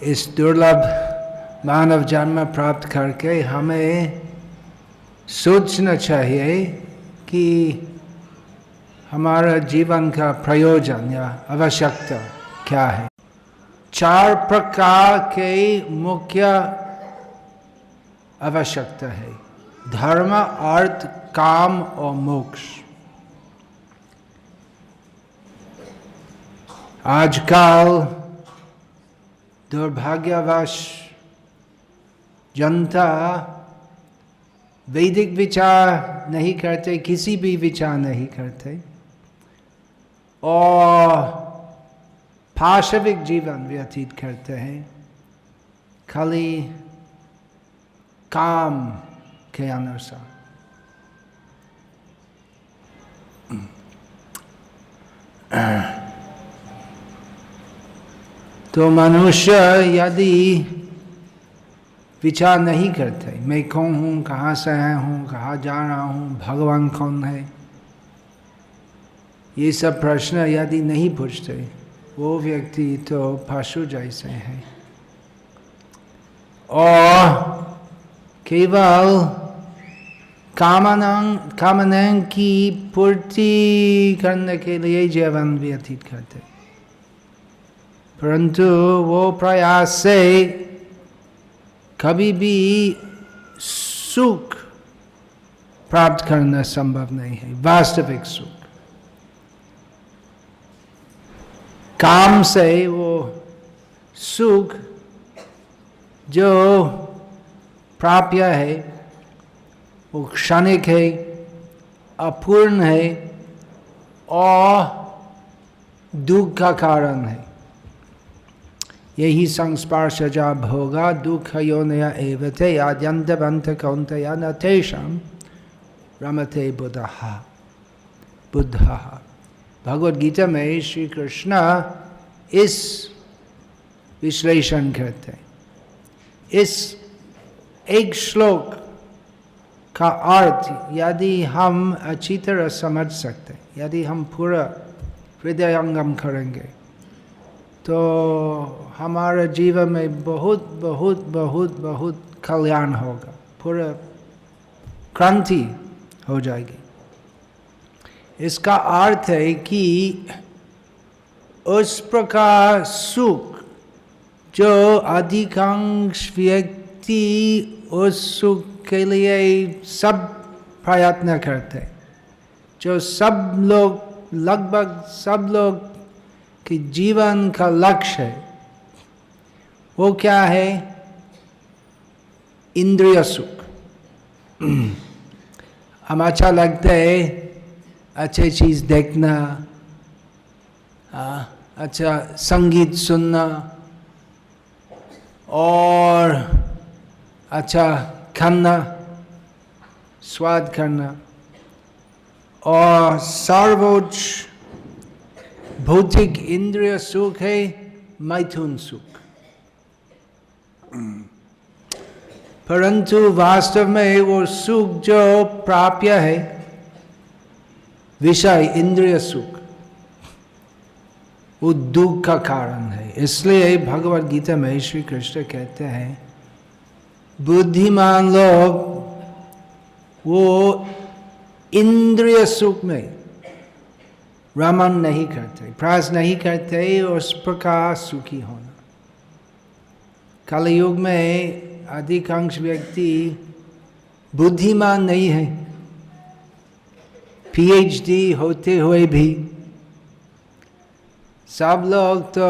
इस दुर्लभ मानव जन्म प्राप्त करके हमें सोचना चाहिए कि हमारा जीवन का प्रयोजन या आवश्यकता क्या है। 4 प्रकार के मुख्य आवश्यकता है: धर्म, अर्थ, काम और मोक्ष। आजकल दुर्भाग्यवश जनता वैदिक विचार नहीं करते, किसी भी विचार नहीं करते और पाशविक जीवन व्यतीत करते हैं, खाली काम के अनुसार। तो मनुष्य यदि विचार नहीं करते, मैं कौन हूँ, कहाँ से आया हूँ, कहाँ जा रहा हूँ, भगवान कौन है, ये सब प्रश्न यदि नहीं पूछते, वो व्यक्ति तो पशु जैसे है और केवल कामनाओं की पूर्ति करने के लिए जीवन व्यतीत करते, परंतु वो प्रयास से कभी भी सुख प्राप्त करना संभव नहीं है, वास्तविक सुख। काम से वो सुख जो प्राप्य है वो क्षणिक है, अपूर्ण है और दुख का कारण है। यही संस्पर्शजा भोगा दुख योनया एवते आद्यन्तवन्त कौन्तेय न तेषां रमते बुद्धः। भगवद गीता में श्री कृष्ण इस विश्लेषण करते हैं। इस एक श्लोक का अर्थ यदि हम अच्छी तरह समझ सकते, यदि हम पूरा हृदयंगम करेंगे, तो हमारा जीवन में बहुत बहुत बहुत बहुत कल्याण होगा, पूरा क्रांति हो जाएगी। इसका अर्थ है कि उस प्रकार सुख जो अधिकांश व्यक्ति उस सुख के लिए सब प्रयत्न करते, जो सब लोग, लगभग सब लोग कि जीवन का लक्ष्य है, वो क्या है? इंद्रिय सुख। हम अच्छा लगता है अच्छे चीज देखना, अच्छा संगीत सुनना और अच्छा खाना, स्वाद करना, और सर्वोच्च भौतिक इंद्रिय सुख है मैथुन सुख। परंतु वास्तव में वो सुख जो प्राप्य है, विषय इंद्रिय सुख, वो दुख का कारण है। इसलिए भगवद गीता में श्री कृष्ण कहते हैं बुद्धिमान लोग वो इंद्रिय सुख में रमन नहीं करते, प्रयास नहीं करते उस प्रकार सुखी होना। कलयुग में अधिकांश व्यक्ति बुद्धिमान नहीं है, PhD होते हुए भी सब लोग तो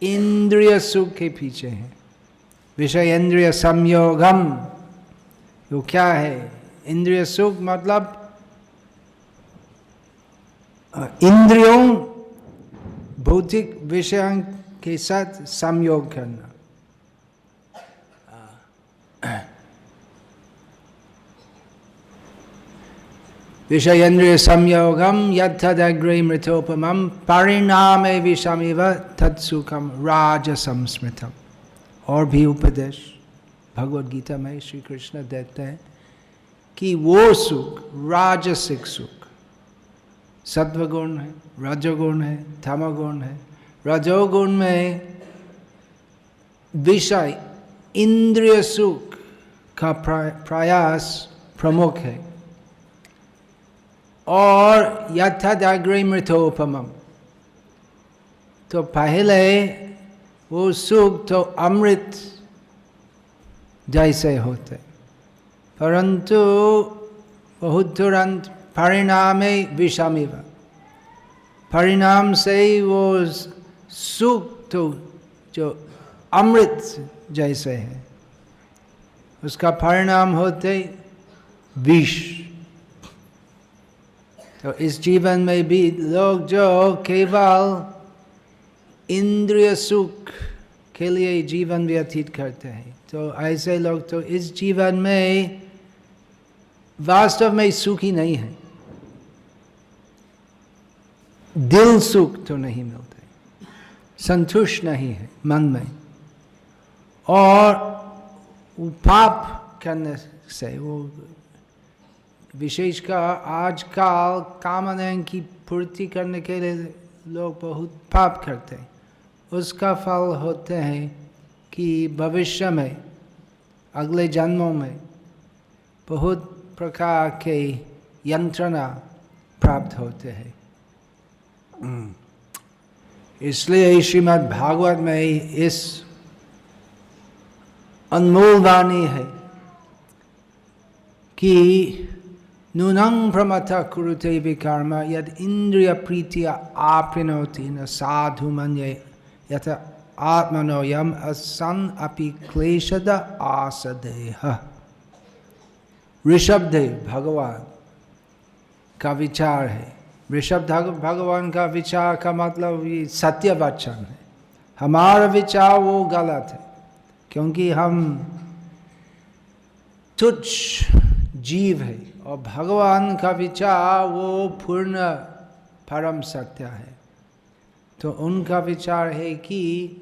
इंद्रिय सुख के पीछे हैं। विषय इंद्रिय संयोगम, वो क्या है? इंद्रिय सुख मतलब इंद्रियों भौतिक विषयों के साथ संयोग करना। विषय इंद्रिय संयोगम यथदग्रे मृतोपमं परिणामे विषमिव तत्सुखम राजसं स्मृतम। और भी उपदेश भगवद गीता में श्री कृष्ण देते हैं कि वो सुख राजसिक सुख, सत्वगुण है, रजोगुण है, तमोगुण है। रजोगुण में विषय इंद्रिय सुख का प्रयास प्रमुख है। और यथाग्रे मृतोपमम, तो पहले वो सुख तो अमृत जैसे होते, परंतु बहुत तुरंत परिणामे विषमिव, परिणाम से वो सुख तो जो अमृत जैसे है उसका परिणाम होते विष। तो इस जीवन में भी लोग जो केवल इंद्रिय सुख के लिए जीवन व्यतीत करते हैं, तो ऐसे लोग तो इस जीवन में वास्तव में सुखी नहीं है, दिल सुख तो नहीं मिलता, संतुष्ट नहीं है मन में। और पाप करने से, वो विशेषकर आजकल कामनाएं की पूर्ति करने के लिए लोग बहुत पाप करते हैं, उसका फल होते हैं कि भविष्य में अगले जन्मों में बहुत प्रकार के यंत्रणा प्राप्त होते हैं। इसलिए श्रीमद् भागवत में इस अनमोल वाणी है कि नूनं प्रमथा कुरुते विकर्म यद इंद्रिय प्रीतिया आपनोति न साधु मन्ये यथ आत्मनो यम असन अपि क्लेशद आसदेह। ऋषभदेव भगवान का विचार है। ऋषभ भगवान का विचार का मतलब ये सत्य वचन है। हमारा विचार वो गलत है, क्योंकि हम तुच्छ जीव है, और भगवान का विचार वो पूर्ण परम सत्य है। तो उनका विचार है कि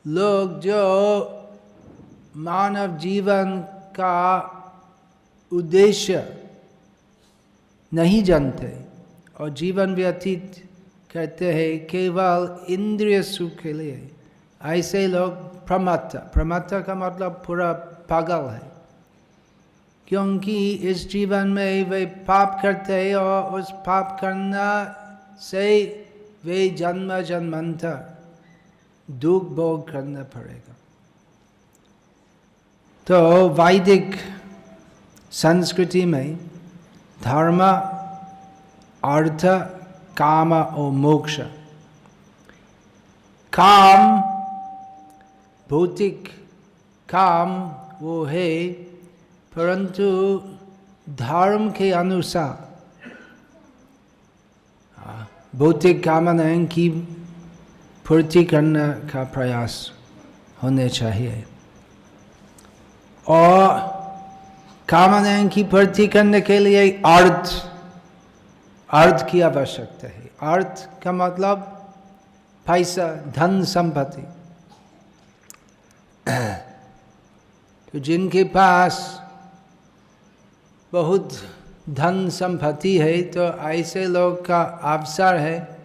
लोग जो मानव जीवन का उद्देश्य नहीं जानते और जीवन व्यतीत करते हैं केवल इंद्रिय सुख के लिए, ऐसे लोग प्रमत्त का मतलब पूरा पागल है, क्योंकि इस जीवन में वे पाप करते हैं और उस पाप करना से वे जन्म जन्मांतर दुख भोग करना पड़ेगा। तो वैदिक संस्कृति में धर्म, अर्थ, काम और मोक्ष, काम भौतिक काम वो है, परंतु धर्म के अनुसार भौतिक कामनाएं की पूर्ति करने का प्रयास होने चाहिए। और कामनाएं की पूर्ति करने के लिए अर्थ की आवश्यकता है। अर्थ का मतलब पैसा, धन संपत्ति। तो जिनके पास बहुत धन संपत्ति है, तो ऐसे लोग का अवसर है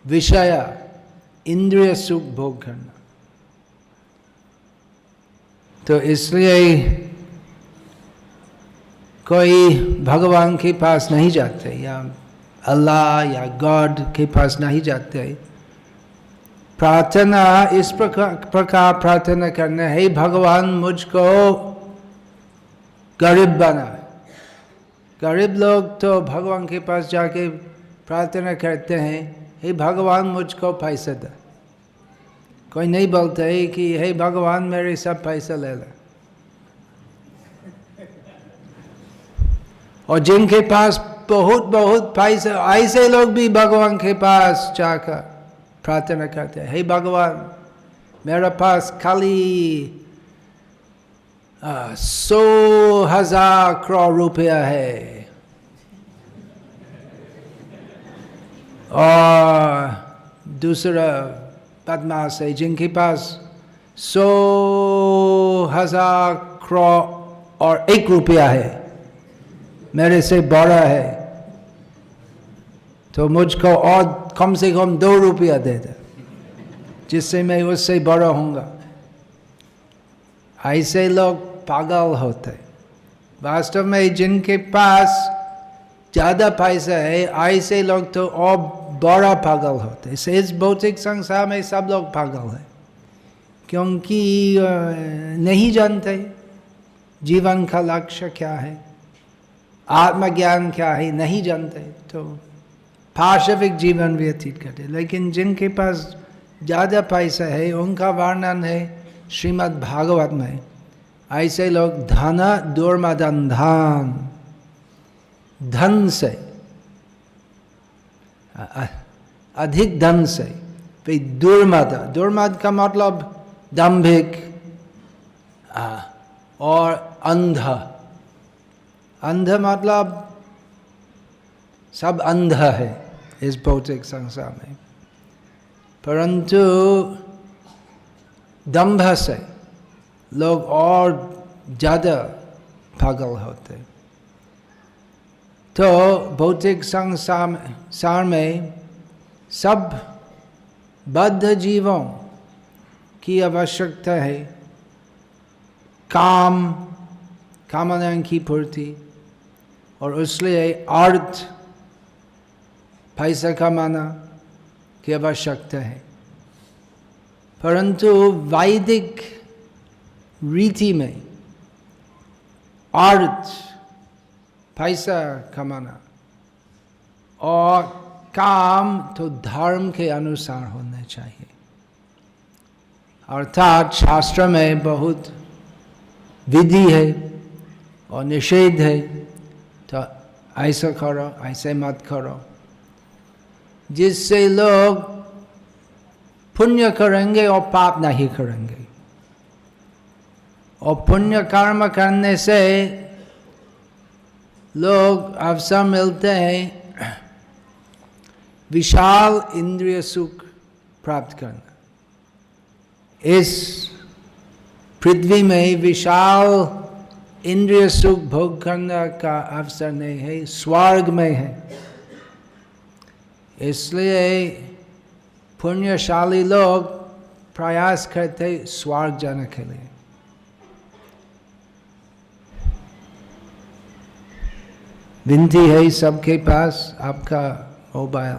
विषय इंद्रिय सुख भोग करना। तो इसलिए कोई भगवान के पास नहीं जाते, या अल्लाह या गॉड के पास नहीं जाते। प्रार्थना इस प्रकार प्रार्थना करना है, भगवान मुझको गरीब बना। गरीब लोग तो भगवान के पास जाके प्रार्थना करते हैं, हे भगवान मुझको पैसा दे। कोई नहीं बोलता है कि हे भगवान मेरे सब पैसा ले ले। और जिनके पास बहुत बहुत पैसा, ऐसे लोग भी भगवान के पास जाकर प्रार्थना करते हैं, हे भगवान मेरे पास खाली 100,000 करोड़ रुपया है, और दूसरा बदमाश है जिनके पास 100,000 करोड़ और 1 रुपया है, मेरे से बड़ा है, तो मुझको और कम से कम 2 रुपया दे दे। जिससे मैं उससे बड़ा होऊंगा। ऐसे लोग पागल होते। वास्तव में जिनके पास ज़्यादा पैसा है, ऐसे लोग तो और बड़ा पागल होते। इस भौतिक संसार में सब लोग पागल हैं, क्योंकि नहीं जानते जीवन का लक्ष्य क्या है, आत्मज्ञान क्या है, नहीं जानते, तो पाशविक जीवन व्यतीत करते। लेकिन जिनके पास ज़्यादा पैसा है, उनका वर्णन है श्रीमद् भागवत में। ऐसे लोग धन दुर्मदन धन, धन से अधिक धन से वे दुर्मद, दुर्मद का मतलब दंभिक और अंध। अंध मतलब सब अंध है इस भौतिक संसार में, परंतु दंभ से लोग और ज़्यादा पागल होते। तो भौतिक संसार में सब बद्ध जीवों की आवश्यकता है कामनाओं की पूर्ति, और इसलिए अर्थ पैसा कमाना की आवश्यकता है। परंतु वैदिक रीति में अर्थ, पैसा कमाना और काम तो धर्म के अनुसार होना चाहिए। अर्थात शास्त्र में बहुत विधि है और निषेध है, तो ऐसा करो, ऐसे मत करो, जिससे लोग पुण्य करेंगे और पाप नहीं करेंगे। और पुण्य कर्म करने से लोग अवसर मिलते हैं विशाल इंद्रिय सुख प्राप्त करना। इस पृथ्वी में विशाल इंद्रिय सुख भोग करने का अवसर नहीं है, स्वर्ग में है। इसलिए पुण्यशाली लोग प्रयास करते स्वर्ग जाने के लिए। विनती है सबके पास, आपका मोबाइल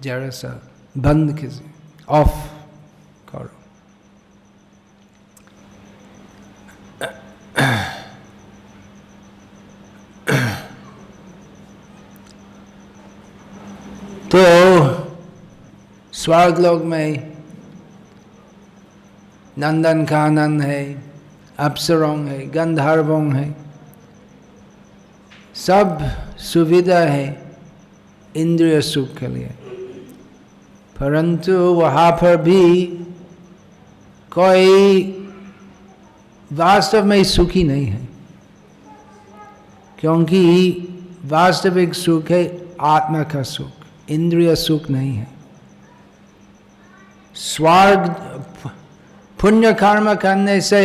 जरा सा बंद कीजिए, ऑफ करो। तो स्वर्ग लोक में नंदन कानन है, अप्सरों है, गंधर्वों है, सब सुविधा है इंद्रिय सुख के लिए। परंतु वहाँ पर भी कोई वास्तव में सुखी नहीं है, क्योंकि वास्तविक सुख है आत्मा का सुख, इंद्रिय सुख नहीं है। स्वर्ग पुण्य कर्म करने से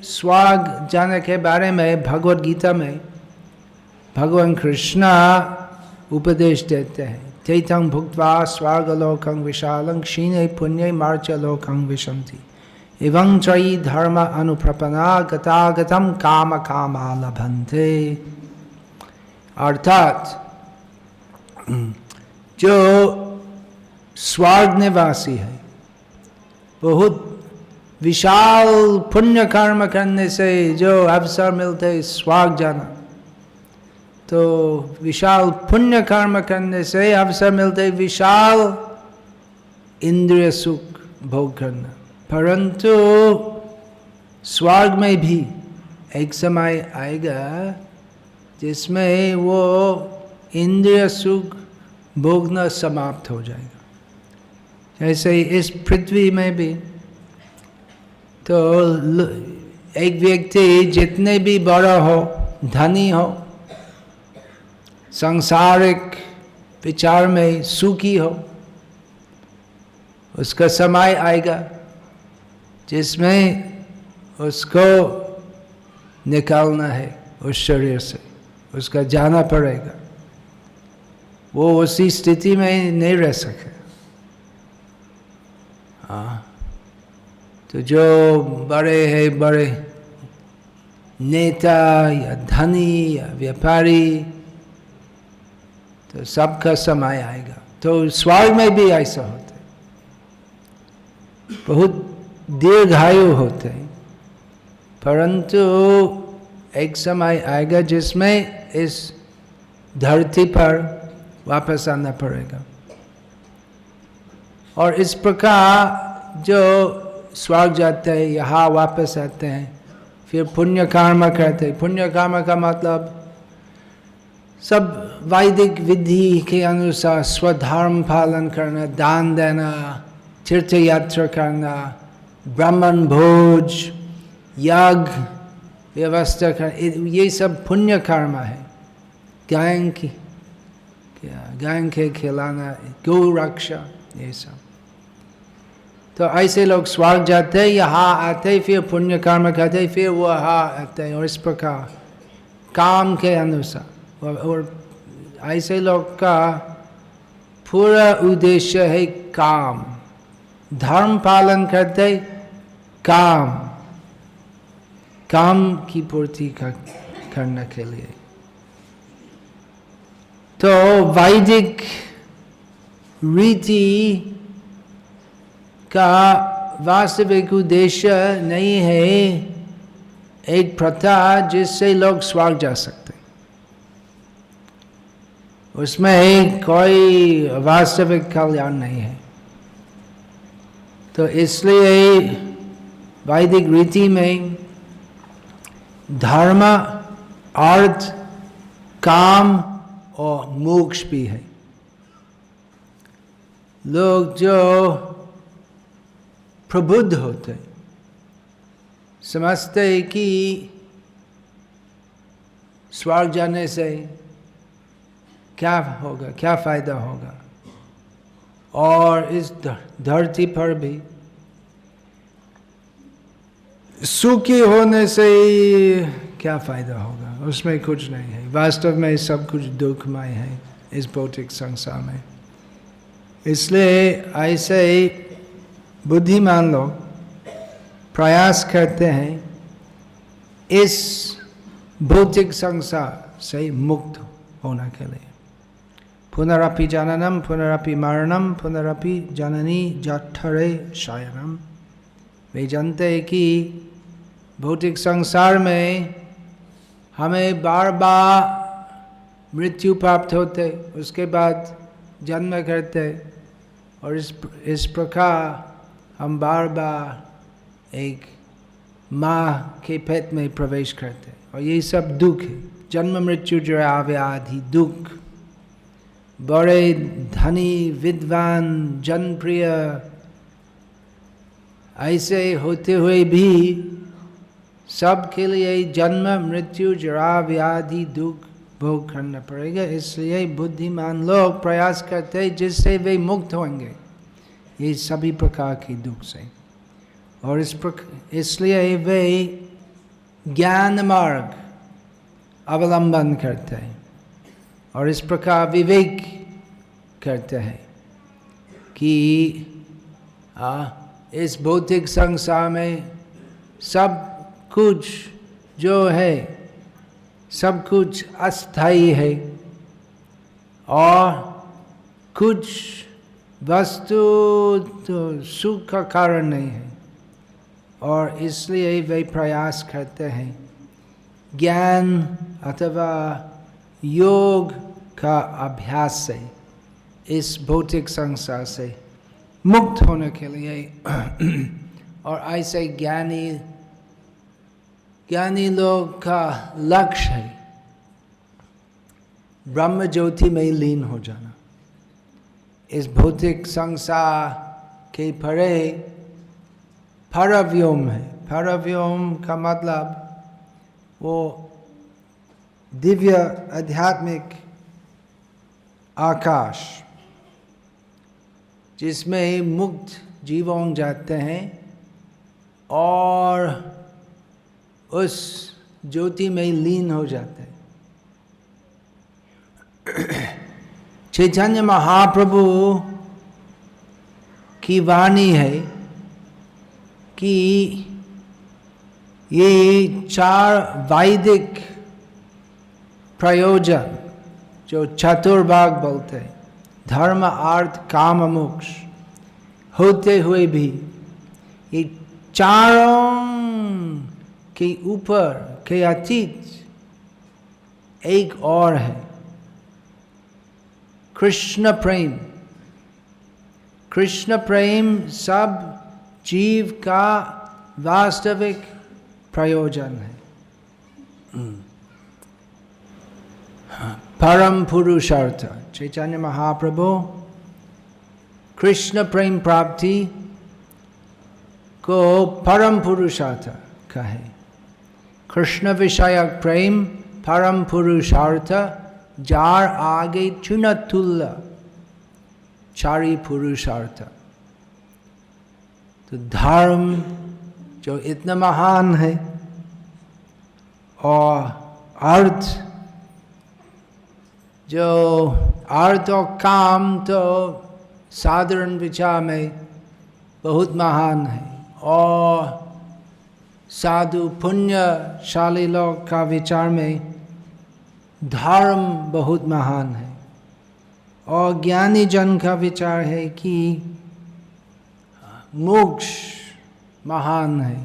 स्वर्ग जाने के बारे में भगवद गीता में भगवान कृष्ण उपदेश देते हैं। तैतं भुक्त्वा स्वर्गलोकं विशालं क्षीणे पुण्ये मार्चलोकं विशन्ति एवं त्रयी धर्म अनुप्रपन्ना गतागतं काम कामा लभन्ते। अर्थात जो स्वर्ग निवासी है, बहुत विशाल पुण्य कर्म करने से जो अवसर मिलते है स्वर्ग जाना, तो विशाल पुण्य कर्म करने से अवसर मिलते विशाल इंद्रिय सुख भोग करना। परंतु स्वर्ग में भी एक समय आएगा जिसमें वो इंद्रिय सुख भोगना समाप्त हो जाएगा। जैसे इस पृथ्वी में भी तो एक व्यक्ति जितने भी बड़ा हो, धनी हो, सांसारिक विचार में सुखी हो, उसका समय आएगा जिसमें उसको निकालना है उस शरीर से, उसका जाना पड़ेगा। वो उसी स्थिति में नहीं रह सके। हाँ, तो जो बड़े है, बड़े नेता या धनी या व्यापारी, तो सबका समय आएगा। तो स्वर्ग में भी ऐसा होता है, बहुत दीर्घायु होते हैं, परंतु एक समय आएगा जिसमें इस धरती पर वापस आना पड़ेगा। और इस प्रकार जो स्वर्ग जाते हैं, यहाँ वापस आते हैं, फिर पुण्य कर्म करते हैं। पुण्य कर्म का मतलब सब वैदिक विधि के अनुसार स्वधर्म पालन करना, दान देना, तीर्थ यात्रा करना, ब्राह्मण भोज, यज्ञ व्यवस्था कर, ये सब पुण्य कर्म है। गाय के खिलाना, गौ रक्षा, ये सब। तो ऐसे लोग स्वर्ग जाते हैं, यहाँ आते, फिर पुण्य कर्म करते, फिर वो यहाँ आते हैं, और इस प्रकार काम के अनुसार। और ऐसे लोग का पूरा उद्देश्य है काम, धर्म पालन करते, काम की पूर्ति करने के लिए। तो वैदिक रीति का वास्तविक उद्देश्य नहीं है एक प्रथा जिससे लोग स्वर्ग जा सकते, उसमें कोई वास्तविक कल्याण नहीं है। तो इसलिए वैदिक रीति में धर्म, अर्थ, काम और मोक्ष भी है। लोग जो प्रबुद्ध होते समझते कि स्वर्ग जाने से क्या होगा, क्या फायदा होगा, और इस धरती पर भी सुखी होने से क्या फायदा होगा, उसमें कुछ नहीं है। वास्तव में सब कुछ दुखमय है इस भौतिक संसार में। इसलिए ऐसे बुद्धिमान लोग प्रयास करते हैं इस भौतिक संसार से मुक्त होने के लिए। पुनरपि जननम पुनरपि मरणम पुनरपि जननी जठरे शयनम। वे जानते हैं कि भौतिक संसार में हमें बार बार मृत्यु प्राप्त होते, उसके बाद जन्म करते, और इस प्रकार हम बार बार एक माँ के पेट में प्रवेश करते, और ये सब दुख है। जन्म मृत्यु जरा व्याधि दुख। बड़े धनी विद्वान जनप्रिय ऐसे होते हुए भी सबके लिए जन्म मृत्यु जरा व्याधि दुख भोग करना पड़ेगा। इसलिए बुद्धिमान लोग प्रयास करते हैं जिससे वे मुक्त होंगे ये सभी प्रकार के दुख से, और इसलिए वे ज्ञान मार्ग अवलंबन करते हैं, और इस प्रकार विवेक करते हैं कि इस भौतिक संसार में सब कुछ जो है सब कुछ अस्थायी है, और कुछ वस्तु तो सुख का कारण नहीं है, और इसलिए वे प्रयास करते हैं ज्ञान अथवा योग का अभ्यास से इस भौतिक संसार से मुक्त होने के लिए। और ऐसे ज्ञानी लोग का लक्ष्य है ब्रह्म ज्योति में लीन हो जाना। इस भौतिक संसार के परे परव्योम है। परव्योम का मतलब वो दिव्य आध्यात्मिक आकाश जिसमें मुक्त जीवन जाते हैं और उस ज्योति में लीन हो जाते हैं। चैतन्य महाप्रभु की वाणी है कि ये 4 वैदिक प्रयोजन जो चतुर्भाग बोलते हैं, धर्म अर्थ काम मोक्ष, होते हुए भी ये चारों के ऊपर के अतीत एक और है, कृष्ण प्रेम। कृष्ण प्रेम सब जीव का वास्तविक प्रयोजन है, परम पुरुषार्थ। चैतन्य महाप्रभु कृष्ण प्रेम प्राप्ति को परम पुरुषार्थ कहे। कृष्ण विषयक प्रेम परम पुरुषार्थ, जार आगे चुनतुल्य चारि पुरुषार्थ। तो धर्म जो इतना महान है और अर्थ जो अर्थ और काम तो साधारण विचार में बहुत महान है, और साधु पुण्यशाली लोग का विचार में धर्म बहुत महान है, और ज्ञानी जन का विचार है कि मोक्ष महान है।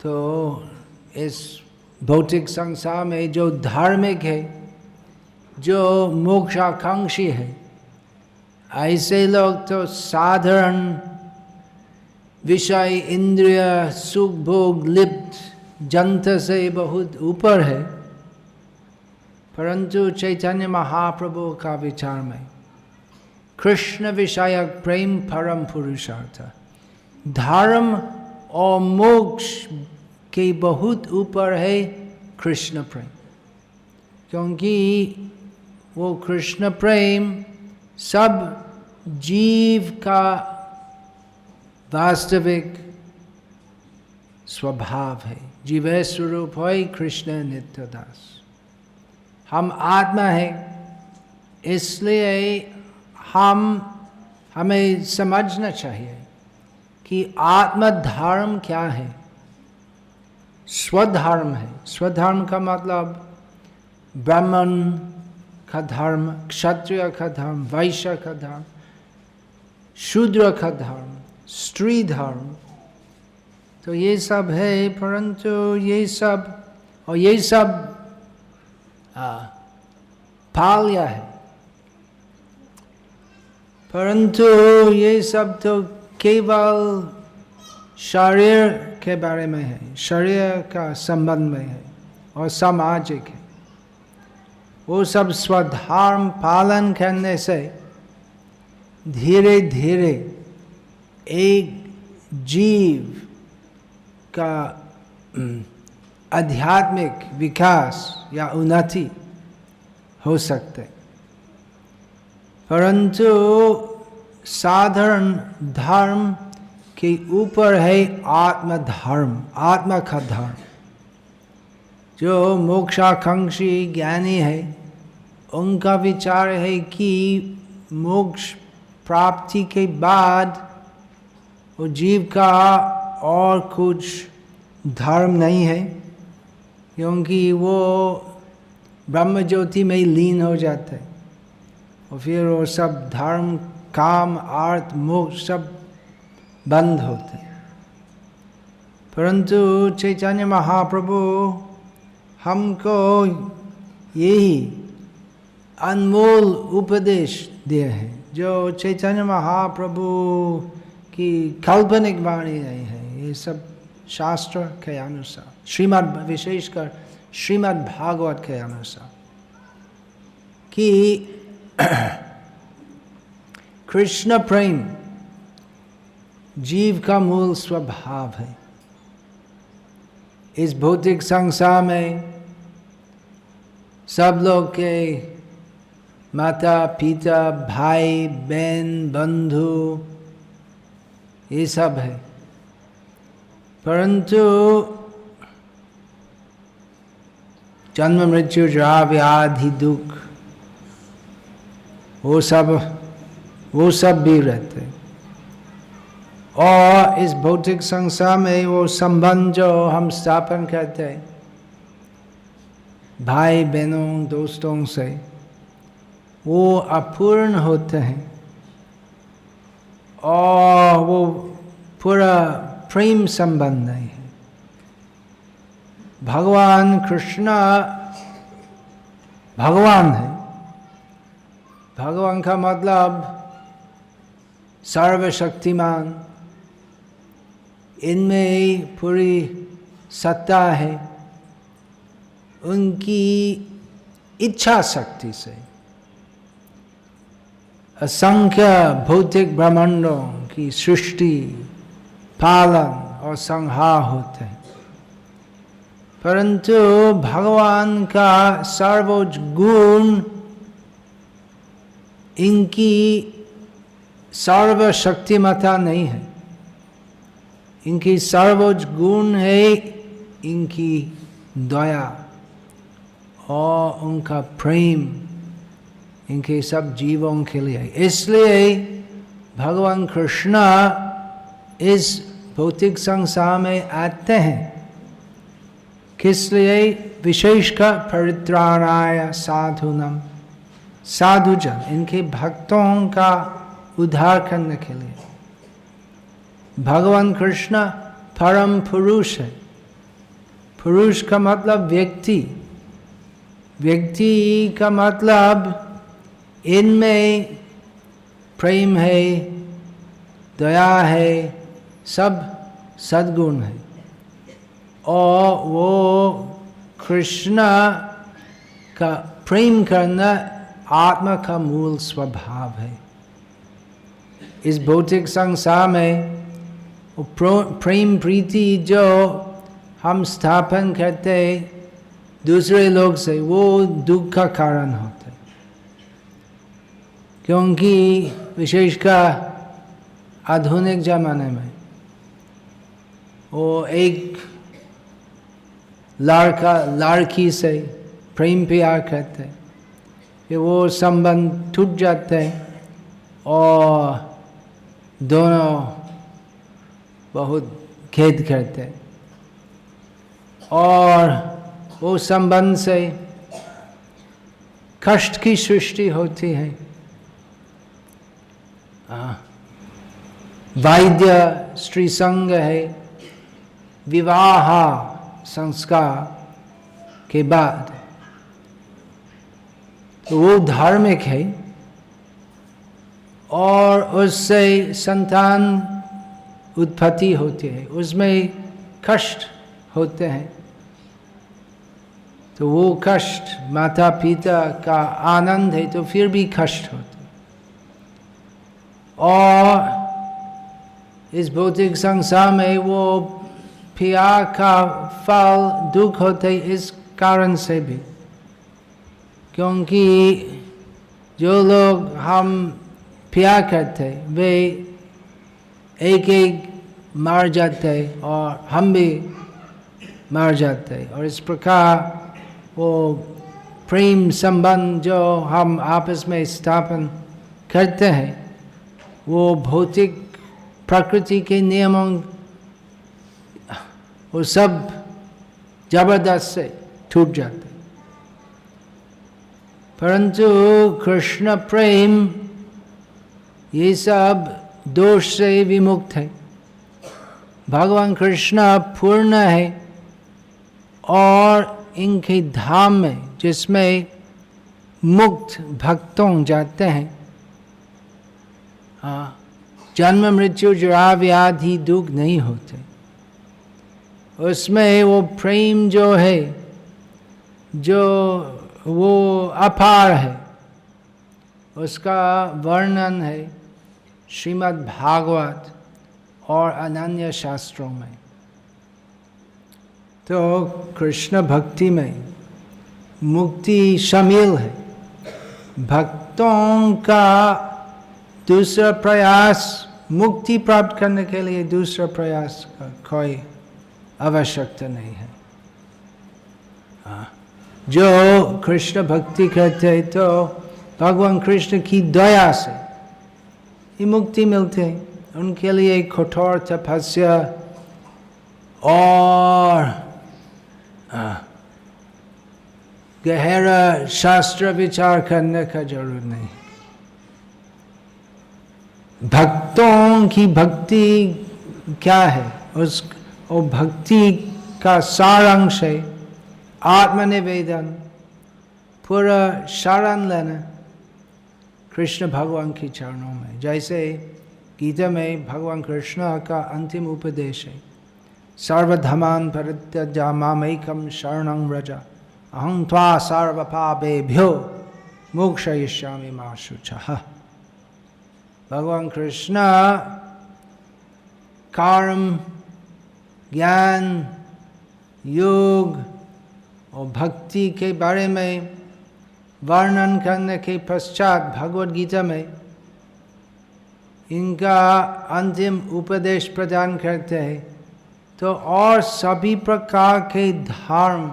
तो इस भौतिक संसार में जो धार्मिक है, जो मोक्षाकांक्षी है, ऐसे लोग तो साधारण विषय इंद्रिय सुख भोग लिप्त जनता से बहुत ऊपर है। परंतु चैतन्य महाप्रभु का विचार में कृष्ण विषयक प्रेम परम पुरुषार्थ, धर्म और मोक्ष के बहुत ऊपर है कृष्ण प्रेम, क्योंकि वो कृष्ण प्रेम सब जीव का वास्तविक स्वभाव है। जीवे स्वरूप है कृष्ण नित्य दास। हम आत्मा है, इसलिए हमें समझना चाहिए कि आत्म धर्म क्या है। स्वधर्म है। स्वधर्म का मतलब ब्राह्मण का धर्म, क्षत्रिय का धर्म, वैश्य का धर्म, शूद्र का धर्म, स्त्री धर्म, तो ये सब है। परंतु ये सब पाल्या है, परंतु ये सब तो केवल शरीर के बारे में है, शरीर का संबंध में है और सामाजिक है। वो सब स्वधर्म पालन करने से धीरे धीरे एक जीव का आध्यात्मिक विकास या उन्नति हो सकते। परंतु साधारण धर्म के ऊपर है आत्मधर्म, आत्मा का धर्म। जो मोक्षाकांक्षी ज्ञानी है, उनका विचार है कि मोक्ष प्राप्ति के बाद वो जीव का और कुछ धर्म नहीं है, क्योंकि वो ब्रह्म ज्योति में लीन हो जाते हैं और फिर वो सब धर्म काम अर्थ मोक्ष सब बंद होते हैं। परंतु चैतन्य महाप्रभु हमको यही अनमोल उपदेश दिए हैं, जो चैतन्य महाप्रभु की काल्पनिक वाणी नहीं है। ये सब शास्त्र के अनुसार, श्रीमद् विशेषकर श्रीमद् भागवत के अनुसार, कि कृष्ण प्रेम जीव का मूल स्वभाव है। इस भौतिक संसार में सब लोग के माता पिता भाई बहन बंधु ये सब है, परंतु जन्म मृत्यु जरा व्याधि दुख वो सब भी रहते। और इस भौतिक संसार में वो संबंध जो हम स्थापन करते हैं भाई बहनों दोस्तों से, वो अपूर्ण होते हैं और वो पूरा प्रेम संबंध नहीं है। भगवान कृष्ण भगवान है। भगवान का मतलब सर्वशक्तिमान, इनमें पूरी सत्ता है। उनकी इच्छा शक्ति से असंख्य भौतिक ब्रह्मांडों की सृष्टि, पालन और संहार होते हैं। परंतु भगवान का सर्वोच्च गुण इनकी सर्वशक्तिमता नहीं है। इनकी सर्वोच्च गुण है इनकी दया और उनका प्रेम इनके सब जीवों के लिए। इसलिए भगवान कृष्ण इस भौतिक संसार में आते हैं। किस लिए? विशेषकर परित्राणाय साधुनम, साधुजन इनके भक्तों का उद्धार करने के लिए। भगवान कृष्ण परम पुरुष है। पुरुष का मतलब व्यक्ति, व्यक्ति का मतलब इनमें प्रेम है, दया है, सब सद्गुण है। और वो कृष्ण का प्रेम करना आत्मा का मूल स्वभाव है। इस भौतिक संसार में प्रेम प्रीति जो हम स्थापन करते दूसरे लोग से, वो दुख का कारण होता है। क्योंकि विशेषकर आधुनिक जमाने में वो एक लड़का लड़की से प्रेम प्यार करते हैं, कि वो संबंध टूट जाते हैं और दोनों बहुत खेद करते हैं और वो संबंध से कष्ट की सृष्टि होती है। वैद्य स्त्री संग है, विवाह संस्कार के बाद तो वो धार्मिक है और उससे संतान उत्पत्ति होती है, उसमें कष्ट होते हैं। तो वो कष्ट माता पिता का आनंद है, तो फिर भी कष्ट होता है। और इस भौतिक संसार में वो प्यार का फल दुख होते इस कारण से भी, क्योंकि जो लोग हम प्यार करते वे एक एक मर जाते और हम भी मर जाते, और इस प्रकार वो प्रेम संबंध जो हम आपस में स्थापन करते हैं वो भौतिक प्रकृति के नियमों वो सब जबरदस्त से टूट जाते। परंतु कृष्ण प्रेम ये सब दोष से विमुक्त है। भगवान कृष्ण पूर्ण है और इनके धाम में जिसमें मुक्त भक्तों जाते हैं, जन्म मृत्यु जरा व्याधि दुख नहीं होते। उसमें वो प्रेम जो है, जो वो अपार है, उसका वर्णन है श्रीमद् भागवत और अन्य शास्त्रों में। तो कृष्ण भक्ति में मुक्ति शामिल है। भक्तों का दूसरा प्रयास, मुक्ति प्राप्त करने के लिए दूसरा प्रयास का कोई आवश्यकता नहीं है। जो कृष्ण भक्ति करते हैं तो भगवान कृष्ण की दया से ये मुक्ति मिलते है। उनके लिए कठोर तपस्या और गहरा शास्त्र विचार करने का जरूरत नहीं। भक्तों की भक्ति क्या है? वो भक्ति का सारांश है आत्मनिवेदन, पूरा शरण लेना कृष्ण भगवान के चरणों में। जैसे गीता में भगवान कृष्ण का अंतिम उपदेश है, सर्वधर्मान् परित्यज्य मामेकं शरणं व्रज अहं त्वा सर्वपापेभ्यो मोक्षयिष्यामि मा शुचः। भगवान कृष्ण कर्म, ज्ञान, योग और भक्ति के बारे में वर्णन करने के पश्चात भगवद गीता में इनका अंतिम उपदेश प्रदान करते हैं। तो और सभी प्रकार के धर्म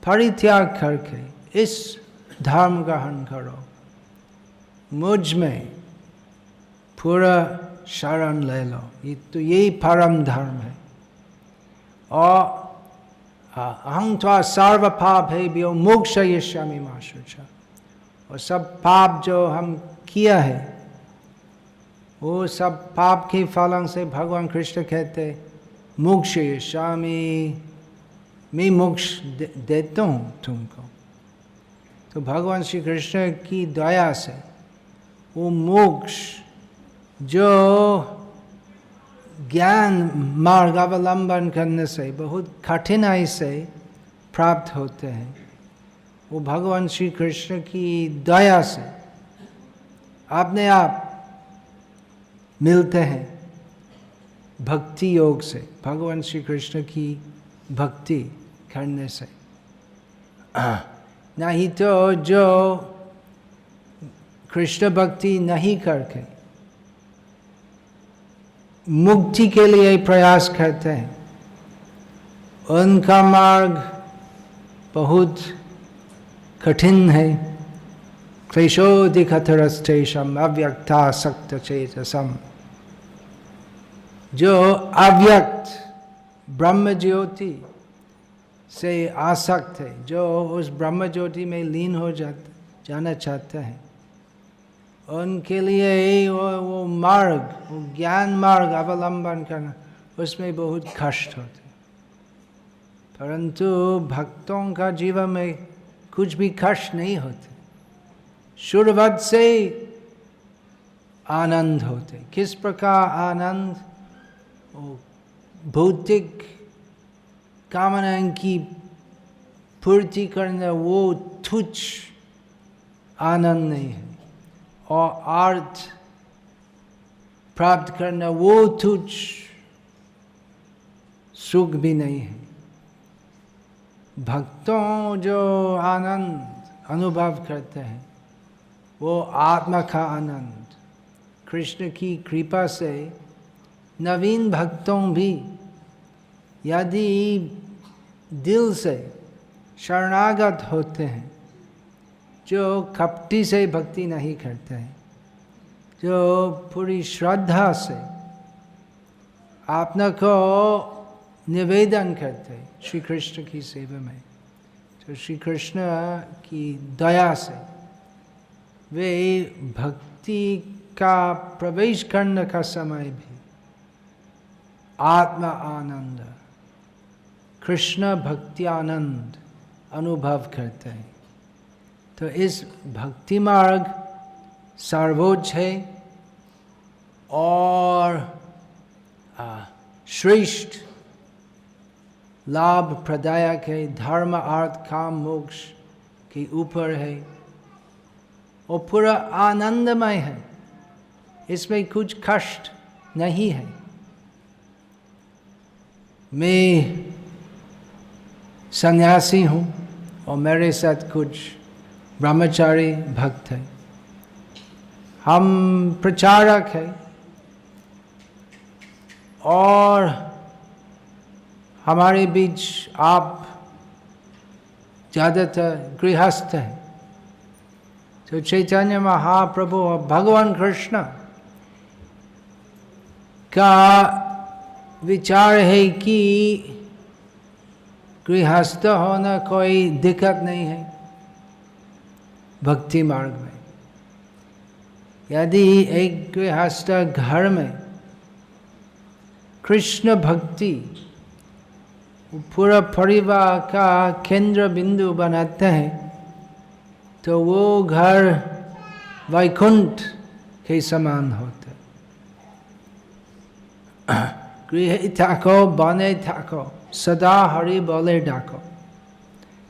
परित्याग करके इस धर्म ग्रहण करो, मुझ में पूरा शरण ले लो। तो यही परम धर्म है। और अहं त्वा सर्व पापेभ्यो मोक्षयिष्यामि मा शुचः। और सब पाप जो हम किया है वो सब पाप के फलों से भगवान कृष्ण कहते मोक्षयिष्यामि, मैं मोक्ष देता हूँ तुमको। तो भगवान श्री कृष्ण की दया से वो मोक्ष जो ज्ञान मार्ग अवलंबन करने से बहुत कठिनाई से प्राप्त होते हैं, वो भगवान श्री कृष्ण की दया से अपने आप मिलते हैं भक्ति योग से, भगवान श्री कृष्ण की भक्ति करने से। नहीं तो जो कृष्ण भक्ति नहीं करके मुक्ति के लिए प्रयास करते हैं, उनका मार्ग बहुत कठिन है। क्लेशोदिकतरस्तेषाम् अव्यक्तासक्तचेतसम्। जो अव्यक्त ब्रह्म ज्योति से आसक्त है, जो उस ब्रह्म ज्योति में लीन हो जाना चाहते हैं, उनके लिए वो मार्ग, वो ज्ञान मार्ग अवलंबन करना, उसमें बहुत कष्ट होते। परंतु भक्तों का जीवन में कुछ भी कष्ट नहीं होते, शुरुआत से आनंद होते। किस प्रकार आनंद? भौतिक कामनाओं की पूर्ति करना वो तुच्छ आनंद नहीं है, और अर्थ प्राप्त करना वो तुच्छ सुख भी नहीं है। भक्तों जो आनंद अनुभव करते हैं वो आत्मा का आनंद। कृष्ण की कृपा से नवीन भक्तों भी यदि दिल से शरणागत होते हैं, जो कपटी से भक्ति नहीं करते हैं, जो पूरी श्रद्धा से अपना को निवेदन करते हैं श्री कृष्ण की सेवा में, तो श्री कृष्ण की दया से वे भक्ति का प्रवेश करने का समय भी आत्मा आनंद, कृष्ण भक्ति आनंद अनुभव करते हैं। तो इस भक्ति मार्ग सर्वोच्च है और श्रेष्ठ लाभ प्रदायक है, धर्म अर्थ काम मोक्ष के ऊपर है और पूरा आनंदमय है, इसमें कुछ कष्ट नहीं है। मैं सन्यासी हूँ और मेरे साथ कुछ ब्रह्मचारी भक्त है, हम प्रचारक है और हमारे बीच आप ज़्यादातर गृहस्थ हैं। तो चैतन्य महाप्रभु और भगवान कृष्ण का विचार है कि गृहस्थ होना कोई दिक्कत नहीं है भक्ति मार्ग में। यदि एक गृहस्थ घर में कृष्ण भक्ति पूरा परिवार का केंद्र बिंदु बनाते हैं तो वो घर वैकुंठ के समान होते। गृह थाको बने थाको सदा हरि बोले डाको।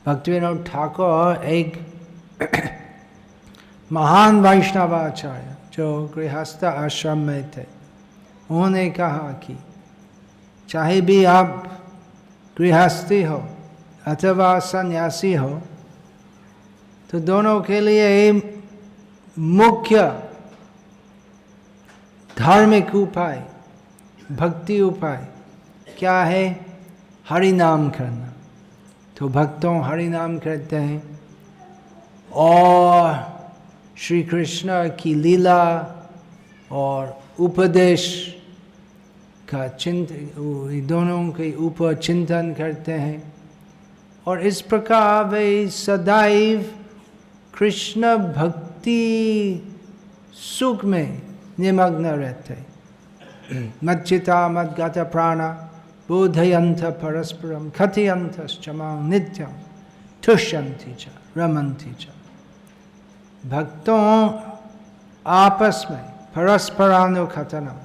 भक्तिविनोद ठाकुर एक महान वैष्णवाचार्य जो गृहस्थ आश्रम में थे, उन्होंने कहा कि चाहे भी आप गृहस्थी हो अथवा सन्यासी हो तो दोनों के लिए मुख्य धार्मिक उपाय भक्ति उपाय क्या है? हरि नाम करना। तो भक्तों हरि नाम करते हैं और श्री कृष्ण की लीला और उपदेश का चिंतन, दोनों के ऊपर चिंतन करते हैं और इस प्रकार वे सदैव कृष्ण भक्ति सुख में निमग्न रहते। मच्चिता मद्गत प्राणा बोधयंत परस्परम कथयंतश्च मां नित्यं तुष्यन्ति च रमन्ति च। भक्तों आपस में परस्परानुकथनम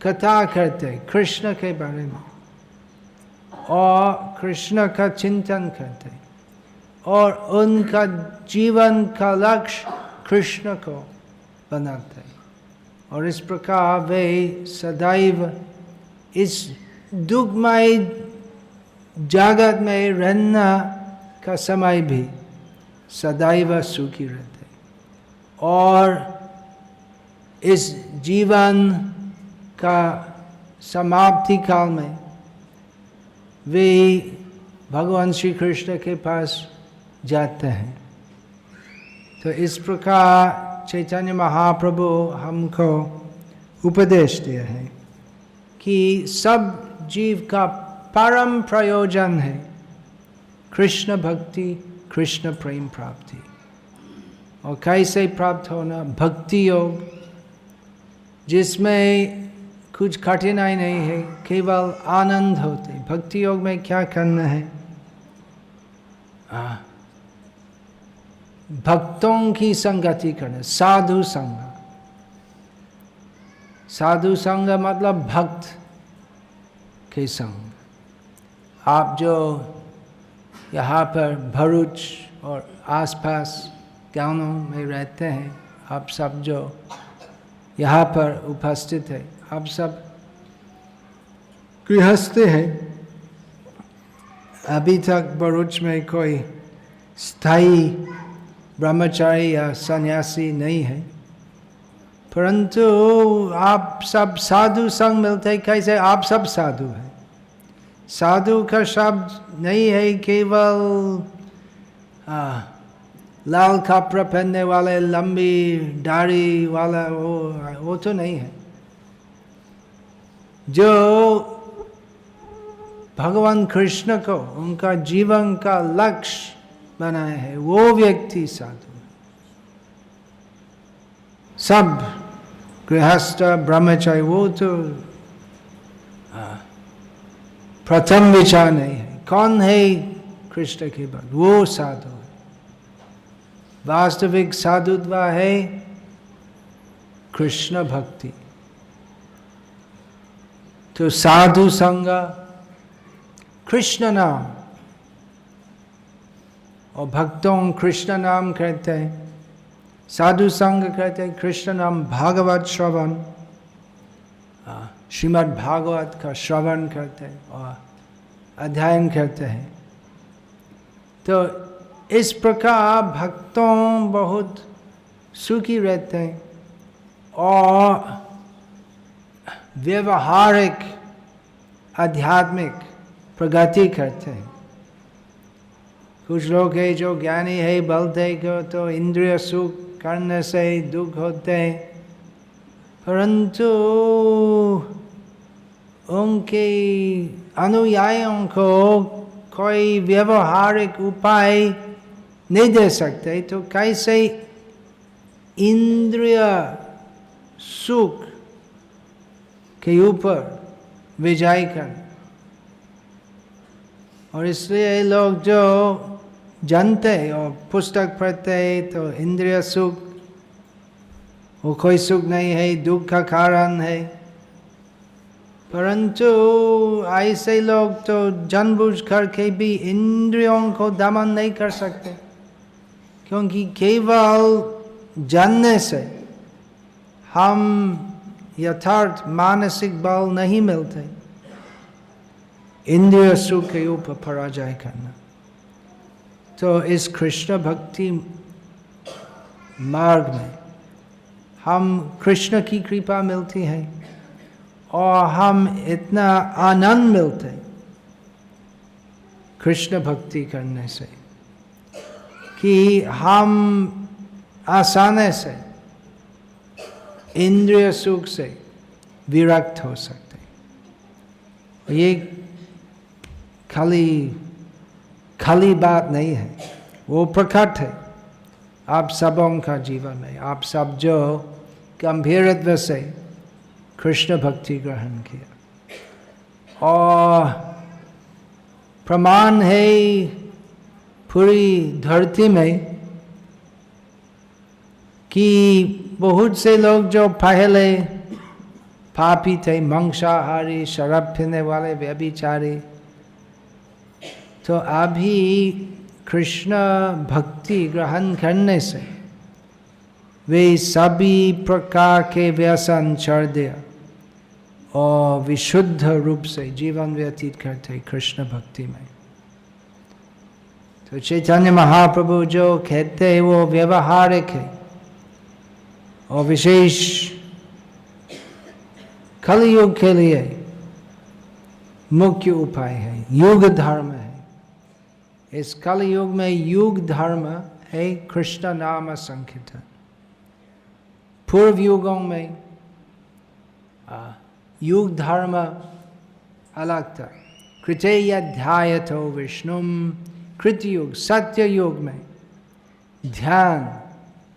कथा करते कृष्ण के बारे में और कृष्ण का चिंतन करते और उनका जीवन का लक्ष्य कृष्ण को बनाते और इस प्रकार वे सदैव इस दुखमय जगत में रहना का समय भी सदैव सुखी रहते और इस जीवन का समाप्ति काल में वे भगवान श्री कृष्ण के पास जाते हैं। तो इस प्रकार चैतन्य महाप्रभु हमको उपदेश दिया है कि सब जीव का परम प्रयोजन है कृष्ण भक्ति कृष्ण प्रेम प्राप्ति। और कैसे प्राप्त होना? भक्ति योग जिसमें कुछ कठिनाई नहीं है, केवल आनंद होते। भक्ति योग में क्या करना है? भक्तों की संगति करना, साधु संग। साधु संग मतलब भक्त के संग। आप जो यहाँ पर भरूच और आसपास गाँवों में रहते हैं, आप सब जो यहाँ पर उपस्थित है, आप सब गृहस्थ हैं। अभी तक भरूच में कोई स्थायी ब्रह्मचारी या सन्यासी नहीं है, परंतु आप सब साधु संग मिलते। कैसे? आप सब साधु हैं। साधु का शब्द नहीं है केवल लाल कपड़ा पहनने वाले, लंबी दाढ़ी वाला, वो तो नहीं है। जो भगवान कृष्ण को उनका जीवन का लक्ष्य बनाए है वो व्यक्ति साधु। सब गृहस्थ ब्रह्मचारी वो तो प्रथम विचार नहीं है। कौन है कृष्ण के बाद? वो साधु है। वास्तविक साधुत्व है कृष्ण भक्ति। तो साधु संग, कृष्ण नाम, और भक्तों कृष्ण नाम कहते हैं, साधु संग कहते हैं कृष्ण नाम। भागवत श्रवण, श्रीमद् भागवत का श्रवण करते हैं और अध्ययन करते हैं। तो इस प्रकार भक्तों बहुत सुखी रहते हैं और व्यवहारिक आध्यात्मिक प्रगति करते हैं। कुछ लोग हैं जो ज्ञानी है, बोलते हैं कि तो इंद्रिय सुख करने से दुख होते हैं, परंतु उनके अनुयायियों को कोई व्यवहारिक उपाय नहीं दे सकते, तो कैसे इंद्रिय सुख के ऊपर विजय कर। और इसलिए लोग जो जानते और पुस्तक पढ़ते तो इंद्रिय सुख वो कोई सुख नहीं है, दुख का कारण है। परंतु ऐसे लोग तो जानबूझ करके भी इंद्रियों को दमन नहीं कर सकते, क्योंकि केवल जानने से हम यथार्थ मानसिक बल नहीं मिलते इंद्रिय सुख के ऊपर पराजय करना। तो इस कृष्ण भक्ति मार्ग में हम कृष्ण की कृपा मिलती है और हम इतना आनंद मिलते कृष्ण भक्ति करने से कि हम आसानी से इंद्रिय सुख से विरक्त हो सकते। ये खाली बात नहीं है, वो प्रकट है आप सबों का जीवन में। आप सब जो गंभीरत्व से कृष्ण भक्ति ग्रहण किया, और प्रमाण है पूरी धरती में कि बहुत से लोग जो पहले पापी थे, मांसाहारी, शराब पीने वाले, व्यभिचारी, तो अभी कृष्ण भक्ति ग्रहण करने से वे सभी प्रकार के व्यसन छोड़ दिया और विशुद्ध रूप से जीवन व्यतीत करते कृष्ण भक्ति में। तो चैतन्य महाप्रभु जो कहते हैं वो व्यवहारिक है और विशेष कलयुग के लिए मुख्य उपाय है, युग धर्म है। इस कलयुग में युग धर्म है कृष्ण नाम संकीर्तन। पूर्व युगों में युग धर्म अलग था। कृतेयाध्यायतो विष्णुम, कृतयुग सत्य युग में ध्यान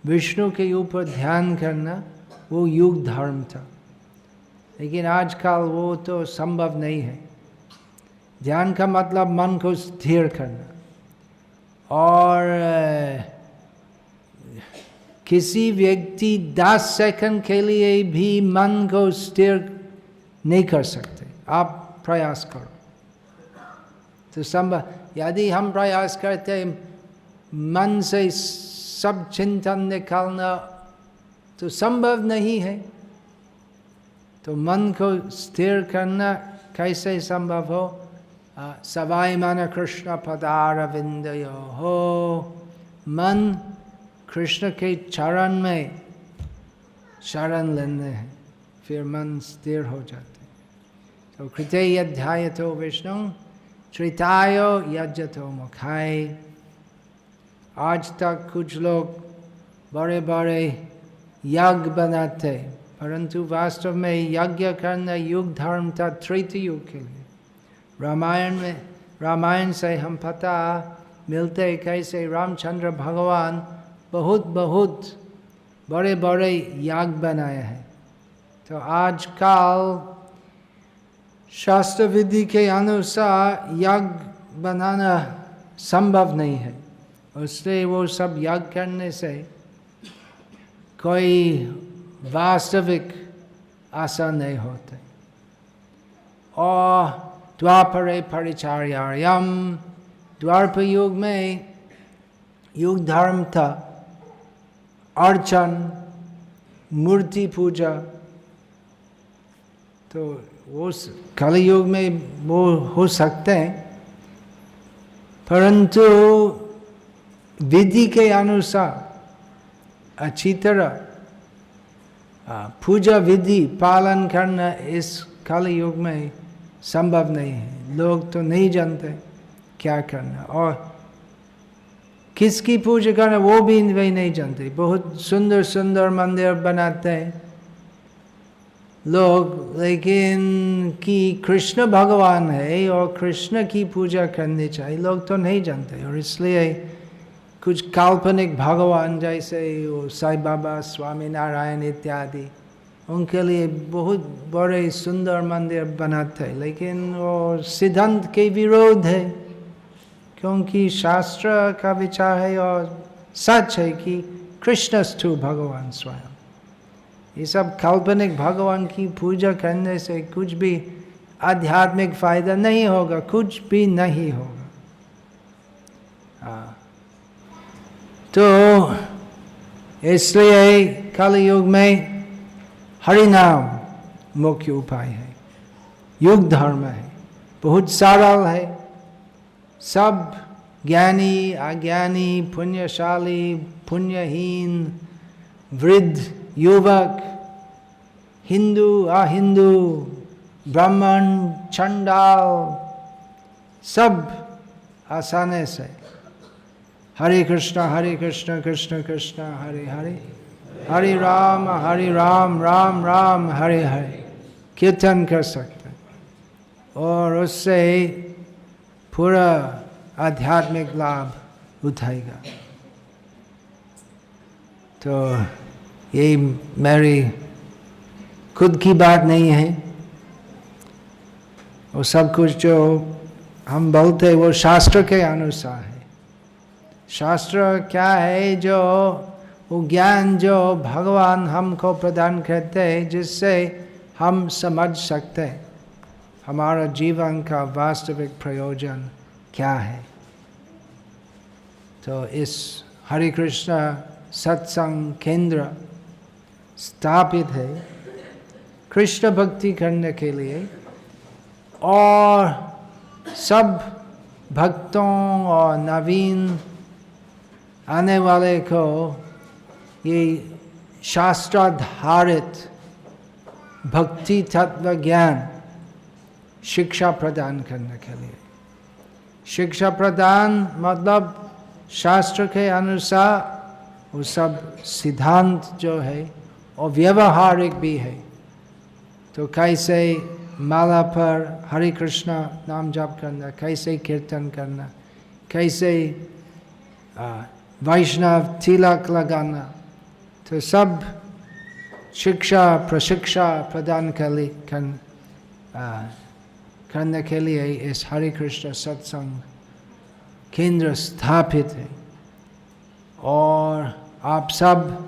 विष्णु के ऊपर ध्यान करना वो युग धर्म था। लेकिन आजकल वो तो संभव नहीं है। ध्यान का मतलब मन को स्थिर करना, और किसी व्यक्ति 10 सेकंड के लिए भी मन को स्थिर नहीं कर सकते। आप प्रयास करो तो संभव। यदि हम प्रयास करते मन से सब चिंतन निकालना तो संभव नहीं है। तो मन को स्थिर करना कैसे संभव हो? सवाई मन कृष्ण पदारविंदयो हो, मन कृष्ण के चरण में शरण लेने हैं, फिर मन स्थिर हो जाते। तो कृतेयाध्यायतो विष्णु त्रितायो यज्ञतो मुखाय। आज तक कुछ लोग बड़े बड़े यज्ञ बनाते, परंतु वास्तव में यज्ञ करना युग धर्म था त्रेता युग के लिए। रामायण से हम पता मिलते कैसे रामचंद्र भगवान बहुत बड़े बड़े याग बनाए हैं। तो आजकल शास्त्र विधि के अनुसार याग बनाना संभव नहीं है, उससे वो सब याग करने से कोई वास्तविक आशा नहीं होते। और द्वापरे परिचार्यार्यम, द्वापर युग में युग धर्म था अर्चन, मूर्ति पूजा। तो वो कलयुग में वो हो सकते हैं, परंतु विधि के अनुसार अच्छी तरह पूजा विधि पालन करना इस कलयुग में संभव नहीं है। लोग तो नहीं जानते क्या करना और किसकी पूजा करना वो भी वे नहीं जानते। बहुत सुंदर सुंदर मंदिर बनाते हैं, लोग लेकिन कि कृष्ण भगवान है और कृष्ण की पूजा करनी चाहिए, लोग तो नहीं जानते। और इसलिए कुछ काल्पनिक भगवान जैसे वो साईं बाबा, स्वामी नारायण इत्यादि, उनके लिए बहुत बड़े सुंदर मंदिर बनाते हैं, लेकिन वो सिद्धांत के विरोध है, क्योंकि शास्त्र का विचार है और सच है कि कृष्णस्थु भगवान स्वयं। ये सब काल्पनिक भगवान की पूजा करने से कुछ भी आध्यात्मिक फायदा नहीं होगा, कुछ भी नहीं होगा। तो इसलिए कलयुग में हरि नाम मुख्य उपाय है, युग धर्म है, बहुत सरल है। सब ज्ञानी अज्ञानी, पुण्यशाली पुण्यहीन, वृद्ध युवक, हिंदू अहिंदू, ब्राह्मण चंडाल, सब आसानी से हरे कृष्ण कृष्ण कृष्ण हरे हरे, हरे राम राम राम हरे हरे कीर्तन कर सकते हैं, और उससे पूरा आध्यात्मिक लाभ उठाएगा। तो ये मेरी खुद की बात नहीं है, वो सब कुछ जो हम बोलते हैं वो शास्त्र के अनुसार है। शास्त्र क्या है? जो वो ज्ञान जो भगवान हमको प्रदान करते हैं, जिससे हम समझ सकते हैं हमारा जीवन का वास्तविक प्रयोजन क्या है। तो इस हरे कृष्ण सत्संग केंद्र स्थापित है कृष्ण भक्ति करने के लिए, और सब भक्तों और नवीन आने वाले को ये शास्त्राधारित भक्ति तत्व ज्ञान शिक्षा प्रदान करने के लिए। शिक्षा प्रदान मतलब शास्त्र के अनुसार वो सब सिद्धांत जो है और व्यवहारिक भी है। तो कैसे माला पर हरे कृष्ण नाम जाप करना, कैसे कीर्तन करना, कैसे वैष्णव तिलक लगाना, तो सब शिक्षा प्रशिक्षा प्रदान करने के लिए इस हरे कृष्ण सत्संग केंद्र स्थापित है। और आप सब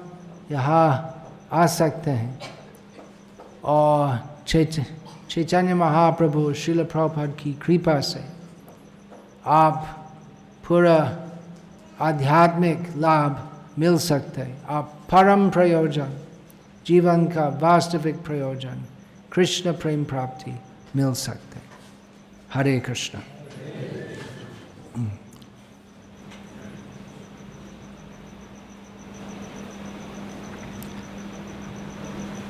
यहाँ आ सकते हैं, और चैतन्य महाप्रभु श्रील प्रभुपाद की कृपा से आप पूरा आध्यात्मिक लाभ मिल सकते हैं। आप परम प्रयोजन, जीवन का वास्तविक प्रयोजन, कृष्ण प्रेम प्राप्ति मिल सकते हैं। हरे कृष्ण।